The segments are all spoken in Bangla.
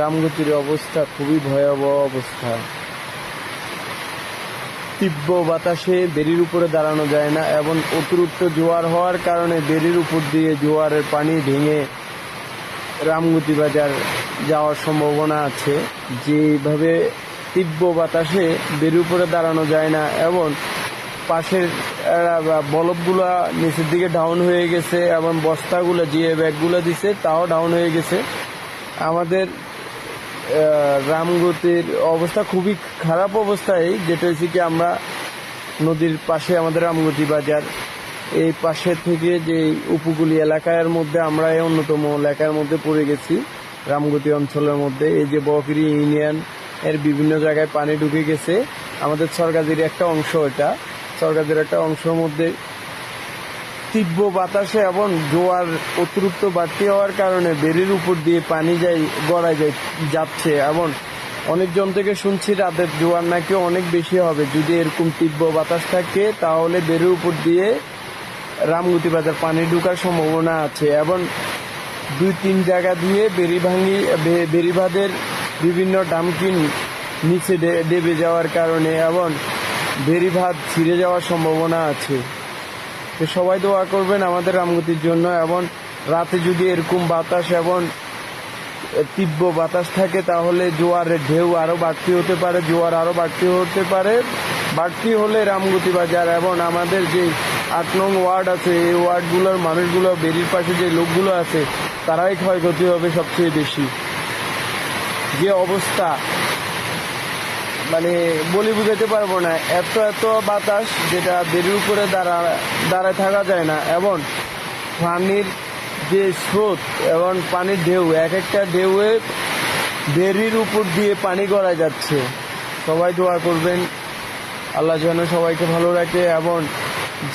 রামগতির অবস্থা খুবই ভয়াবহ অবস্থা। তীব্র বাতাসে বেড়ির উপরে দাঁড়ানো যায় না এবং অতিরিক্ত জোয়ার হওয়ার কারণে বেড়ির উপর দিয়ে জোয়ারের পানি ভেঙে রামগতি বাজার যাওয়ার সম্ভাবনা আছে। যেভাবে তীব্র বাতাসে বেড়ির উপরে দাঁড়ানো যায় না এবং পাশের বলবগুলা নিচের দিকে ডাউন হয়ে গেছে এবং বস্তাগুলো যে ব্যাগগুলো দিছে তাও ডাউন হয়ে গেছে। আমাদের রামগতির অবস্থা খুবই খারাপ অবস্থায়, যেটা হচ্ছে কি আমরা নদীর পাশে আমাদের রামগতি বাজার, এই পাশে থেকে যে উপকূলী এলাকার মধ্যে আমরা এই অন্যতম এলাকার মধ্যে পড়ে গেছি রামগতি অঞ্চলের মধ্যে। এই যে বকরি ইউনিয়ন এর বিভিন্ন জায়গায় পানি ঢুকে গেছে। আমাদের সরকারের একটা অংশ, এটা সরকারের একটা অংশের মধ্যে তীব্র বাতাসে এবং জোয়ার অতিরিক্ত বাড়তি হওয়ার কারণে বেড়ির উপর দিয়ে পানি গড়ায় যাচ্ছে এবং অনেকজন থেকে শুনছি রাতের জোয়ার নাকি অনেক বেশি হবে। যদি এরকম তীব্র বাতাস থাকে তাহলে বেড়ির উপর দিয়ে রামগতি বাজার পানি ঢোকার সম্ভাবনা আছে এবং 2-3 জায়গা দিয়ে বেড়িবাঁধের বিভিন্ন ডামকিন নিচে ডেবে যাওয়ার কারণে এবং বেড়িবাঁধ ছিঁড়ে যাওয়ার সম্ভাবনা আছে। তো সবাই দোয়া করবেন আমাদের রামগতির জন্য। এবং রাতে যদি এরকম বাতাস এবং তীব্র বাতাস থাকে তাহলে জোয়ারের ঢেউ আরো বাড়তি হতে পারে, জোয়ার আরো বাড়তি হতে পারে। বাড়তি হলে রামগতি বাজার এবং আমাদের যে 8 নং ওয়ার্ড আছে, এই ওয়ার্ডগুলোর মানুষগুলো, বেড়ির পাশে যে লোকগুলো আছে, তারাই ক্ষয়ক্ষতি হবে সবচেয়ে বেশি। যে অবস্থা মানে বলে বুঝাতে পারবো না, এত বাতাস যেটা বেড়ির উপরে দাঁড়ায় থাকা যায় না এবং পানির যে স্রোত এবং পানির ঢেউ, এক একটা ঢেউয়ে বেড়ির উপর দিয়ে পানি গড়া যাচ্ছে। সবাই দোয়া করবেন আল্লাহ যেন সবাইকে ভালো রাখে এবং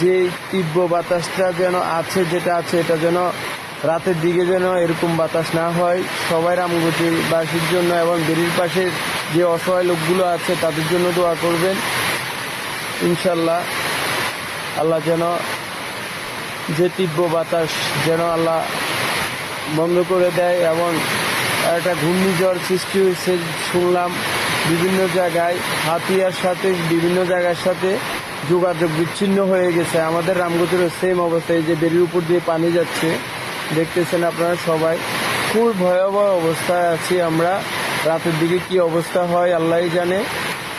যে তীব্র বাতাসটা যেন আছে, যেটা আছে, এটা যেন রাতের দিকে যেন এরকম বাতাস না হয়। সবাই রামগতিবাসীর জন্য এবং বেড়ির পাশে যে অসহায় লোকগুলো আছে তাদের জন্য দোয়া করবেন। ইনশাল্লাহ আল্লাহ যেন যে তীব্র বাতাস যেন আল্লাহ বন্ধ করে দেয়। এবং একটা ঘূর্ণিঝড় সৃষ্টি হয়েছে শুনলাম বিভিন্ন জায়গায়, হাতিয়ার সাথে বিভিন্ন জায়গার সাথে যোগাযোগ বিচ্ছিন্ন হয়ে গেছে। আমাদের রামগতিরও সেম অবস্থায়, যে বেড়ির উপর দিয়ে পানি যাচ্ছে, দেখতেছেন আপনারা সবাই। খুব ভয়াবহ অবস্থায় আছি আমরা। রাতের দিকে কি অবস্থা হয় আল্লাহই জানে।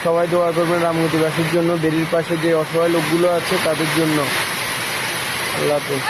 সবাই দোয়া করবেন রামগতিবাসীর জন্য, বেড়ির পাশে যে অসহায় লোকগুলো আছে তাদের জন্য। আল্লাহ হাফেজ।